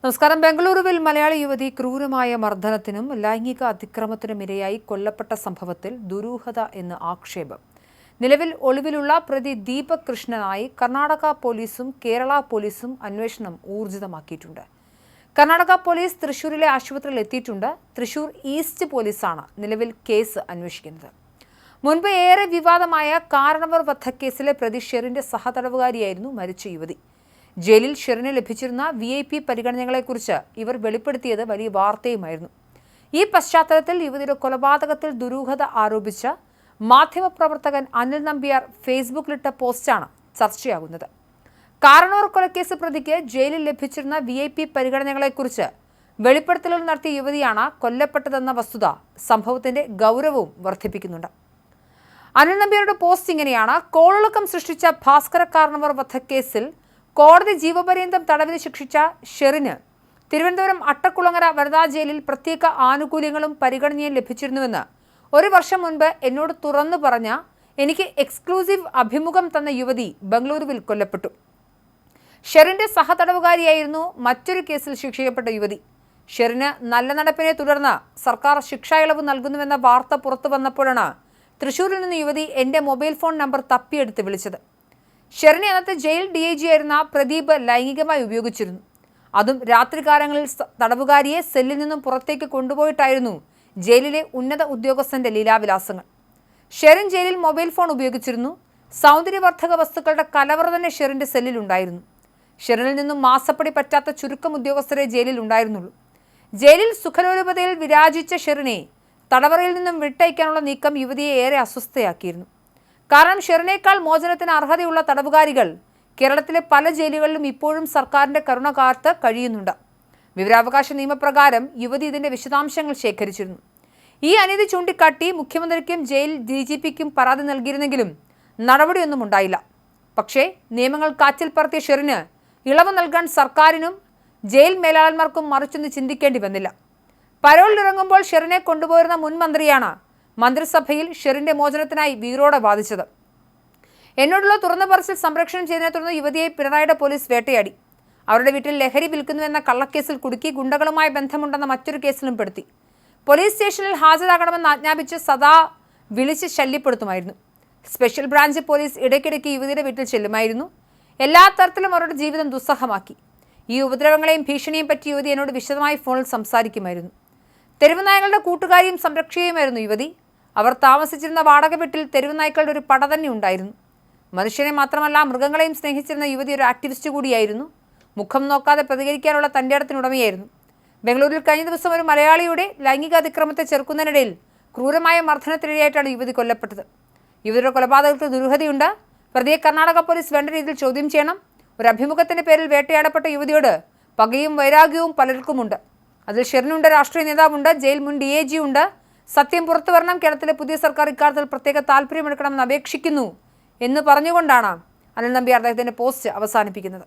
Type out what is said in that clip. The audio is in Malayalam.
നമസ്കാരം. ബംഗളൂരുവിൽ മലയാളി യുവതി ക്രൂരമായ മർദ്ദനത്തിനും ലൈംഗിക അതിക്രമത്തിനും ഇരയായി കൊല്ലപ്പെട്ട സംഭവത്തിൽ ദുരൂഹത എന്ന് ആക്ഷേപം. നിലവിൽ ഒളിവിലുള്ള പ്രതി ദീപക് കൃഷ്ണനായി കർണാടക പോലീസും കേരള പോലീസും അന്വേഷണം ഊർജിതമാക്കിയിട്ടുണ്ട്. കർണാടക പോലീസ് തൃശൂരിലെ ആശുപത്രിയിൽ എത്തിയിട്ടുണ്ട്. തൃശൂർ ഈസ്റ്റ് പോലീസാണ് നിലവിൽ കേസ് അന്വേഷിക്കുന്നത്. മുൻപ് ഏറെ വിവാദമായ കാരണവർ വധക്കേസിലെ പ്രതി ഷെറിന്റെ സഹതടവുകാരിയായിരുന്നു മരിച്ച യുവതി. ജയിലിൽ ഷെറിന് ലഭിച്ചിരുന്ന VIP പരിഗണനകളെക്കുറിച്ച് ഇവർ വെളിപ്പെടുത്തിയത് വലിയ വാർത്തയുമായിരുന്നു. ഈ പശ്ചാത്തലത്തിൽ യുവതിയുടെ കൊലപാതകത്തിൽ ദുരൂഹത ആരോപിച്ച മാധ്യമപ്രവർത്തകൻ അനിൽ നമ്പ്യാർ ഫേസ്ബുക്കിലിട്ട പോസ്റ്റാണ് ചർച്ചയാകുന്നത്. കാരണവർ കൊലക്കേസ് പ്രതിക്ക് ജയിലിൽ ലഭിച്ചിരുന്ന VIP പരിഗണനകളെക്കുറിച്ച് വെളിപ്പെടുത്തലുകൾ നടത്തിയ യുവതിയാണ് കൊല്ലപ്പെട്ടതെന്ന വസ്തുത സംഭവത്തിന്റെ ഗൗരവവും വർദ്ധിപ്പിക്കുന്നുണ്ട്. അനിൽ നമ്പ്യാരുടെ പോസ്റ്റ് ഇങ്ങനെയാണ്: കോളിളക്കം സൃഷ്ടിച്ച ഭാസ്കര കാരണവർ വധക്കേസിൽ കോടതി ജീവപര്യന്തം തടവിന് ശിക്ഷിച്ച ഷെറിന് തിരുവനന്തപുരം അട്ടക്കുളങ്ങര വനിതാ ജയിലിൽ പ്രത്യേക ആനുകൂല്യങ്ങളും പരിഗണനയും ലഭിച്ചിരുന്നുവെന്ന് 1 വർഷം മുൻപ് എന്നോട് തുറന്നു പറഞ്ഞ, എനിക്ക് എക്സ്ക്ലൂസീവ് അഭിമുഖം തന്ന യുവതി ബംഗളൂരുവിൽ കൊല്ലപ്പെട്ടു. ഷെറിന്റെ സഹതടവുകാരിയായിരുന്നു മറ്റൊരു കേസിൽ ശിക്ഷിക്കപ്പെട്ട യുവതി. ഷെറിന് നല്ല നടപ്പിനെ തുടർന്ന് സർക്കാർ ശിക്ഷാ ഇളവ് നൽകുന്നുവെന്ന വാർത്ത പുറത്തു വന്നപ്പോഴാണ് തൃശൂരിൽ നിന്ന് യുവതി എന്റെ മൊബൈൽ ഫോൺ നമ്പർ തപ്പിയെടുത്ത് വിളിച്ചത്. ഷെറിനെ അന്നത്തെ ജയിൽ DIG ആയിരുന്ന പ്രദീപ് ലൈംഗികമായി ഉപയോഗിച്ചിരുന്നു. അതും രാത്രികാലങ്ങളിൽ തടവുകാരിയെ സെല്ലിൽ നിന്നും പുറത്തേക്ക് കൊണ്ടുപോയിട്ടായിരുന്നു ജയിലിലെ ഉന്നത ഉദ്യോഗസ്ഥന്റെ ലീലാവിലാസങ്ങൾ. ഷെറിൻ ജയിലിൽ മൊബൈൽ ഫോൺ ഉപയോഗിച്ചിരുന്നു. സൗന്ദര്യവർദ്ധക വസ്തുക്കളുടെ കലവറ തന്നെ ഷെറിന്റെ സെല്ലിലുണ്ടായിരുന്നു. ഷെറിനിൽ നിന്നും മാസപ്പടി പറ്റാത്ത ചുരുക്കം ഉദ്യോഗസ്ഥരെ ജയിലിൽ ഉണ്ടായിരുന്നുള്ളൂ. ജയിലിൽ സുഖലോലുപതയിൽ വിരാജിച്ച ഷെറിനെ തടവറയിൽ നിന്നും വിട്ടയക്കാനുള്ള നീക്കം യുവതിയെ ഏറെ അസ്വസ്ഥയാക്കിയിരുന്നു. കാരണം ഷെറിനേക്കാൾ മോചനത്തിന് അർഹതയുള്ള തടവുകാരികൾ കേരളത്തിലെ പല ജയിലുകളിലും ഇപ്പോഴും സർക്കാരിന്റെ കരുണ കാത്ത് കഴിയുന്നുണ്ട്. വിവരാവകാശ നിയമപ്രകാരം യുവതി ഇതിന്റെ വിശദാംശങ്ങൾ ശേഖരിച്ചിരുന്നു. ഈ അനീതി ചൂണ്ടിക്കാട്ടി മുഖ്യമന്ത്രിക്കും ജയിൽ DGPക്കും പരാതി നൽകിയിരുന്നെങ്കിലും നടപടിയൊന്നും ഉണ്ടായില്ല. പക്ഷേ നിയമങ്ങൾ കാറ്റിൽ പറത്തിയ ഷെറിന് ഇളവ് നൽകാൻ സർക്കാരിനും ജയിൽ മേലാളന്മാർക്കും മറിച്ചൊന്ന് ചിന്തിക്കേണ്ടി വന്നില്ല. പരോളിലിറങ്ങുമ്പോൾ ഷെറിനെ കൊണ്ടുപോയിരുന്ന മുൻ മന്ത്രിയാണ് മന്ത്രിസഭയിൽ ഷെറിന്റെ മോചനത്തിനായി വീറോടെ വാദിച്ചത്. എന്നോടുള്ള തുറന്നു പറച്ചിൽ സംരക്ഷണം ചെയ്തതിനെ തുടർന്ന് യുവതിയെ പിണറായിയുടെ പോലീസ് വേട്ടയാടി. അവരുടെ വീട്ടിൽ ലഹരി വിൽക്കുന്നുവെന്ന കള്ളക്കേസിൽ കുടുക്കി ഗുണ്ടകളുമായി ബന്ധമുണ്ടെന്ന മറ്റൊരു കേസിലും പെടുത്തി. പോലീസ് സ്റ്റേഷനിൽ ഹാജരാകണമെന്ന് ആജ്ഞാപിച്ച് സദാ വിളിച്ച് ശല്യപ്പെടുത്തുമായിരുന്നു. സ്പെഷ്യൽ ബ്രാഞ്ച് പോലീസ് ഇടയ്ക്കിടയ്ക്ക് യുവതിയുടെ വീട്ടിൽ ചെല്ലുമായിരുന്നു. എല്ലാ തരത്തിലും അവരുടെ ജീവിതം ദുസ്സഹമാക്കി. ഈ ഉപദ്രവങ്ങളെയും ഭീഷണിയും പറ്റി യുവതി എന്നോട് വിശദമായി ഫോണിൽ സംസാരിക്കുമായിരുന്നു. തെരുവ് നായകളുടെ കൂട്ടുകാരിയും സംരക്ഷകയുമായിരുന്നു യുവതി. അവർ താമസിച്ചിരുന്ന വാടക വീട്ടിൽ തെരുവ് നായ്ക്കളുടെ ഒരു പട തന്നെ ഉണ്ടായിരുന്നു. മനുഷ്യനെ മാത്രമല്ല മൃഗങ്ങളെയും സ്നേഹിച്ചിരുന്ന യുവതി ഒരു ആക്ടിവിസ്റ്റ് കൂടിയായിരുന്നു. മുഖം നോക്കാതെ പ്രതികരിക്കാനുള്ള തൻ്റെ ഇടത്തിനുടമയായിരുന്നു. ബംഗളൂരിൽ കഴിഞ്ഞ ദിവസം ഒരു മലയാളിയുടെ ലൈംഗിക അതിക്രമത്തെ ചെറുക്കുന്നതിനിടയിൽ ക്രൂരമായ മർദ്ദനത്തിനിരയായിട്ടാണ് യുവതി കൊല്ലപ്പെട്ടത്. യുവതിയുടെ കൊലപാതകത്തിൽ ദുരൂഹതയുണ്ട്. പ്രതിയെ കർണാടക പോലീസ് വേണ്ട രീതിയിൽ ചോദ്യം ചെയ്യണം. ഒരു അഭിമുഖത്തിന്റെ പേരിൽ വേട്ടയാടപ്പെട്ട യുവതിയോട് പകയും വൈരാഗ്യവും പലർക്കുമുണ്ട്. അതിൽ ഷെറിനുണ്ട്, രാഷ്ട്രീയ നേതാവുണ്ട്, ജയിൽ മുൻ DIG ഉണ്ട്. സത്യം പുറത്തു വരണം. കേരളത്തിലെ പുതിയ സർക്കാർ ഇക്കാര്യത്തിൽ പ്രത്യേക താല്പര്യമെടുക്കണമെന്ന് അപേക്ഷിക്കുന്നു എന്ന് പറഞ്ഞുകൊണ്ടാണ് അനിൽ നമ്പ്യാർ അദ്ദേഹത്തിന്റെ പോസ്റ്റ് അവസാനിപ്പിക്കുന്നത്.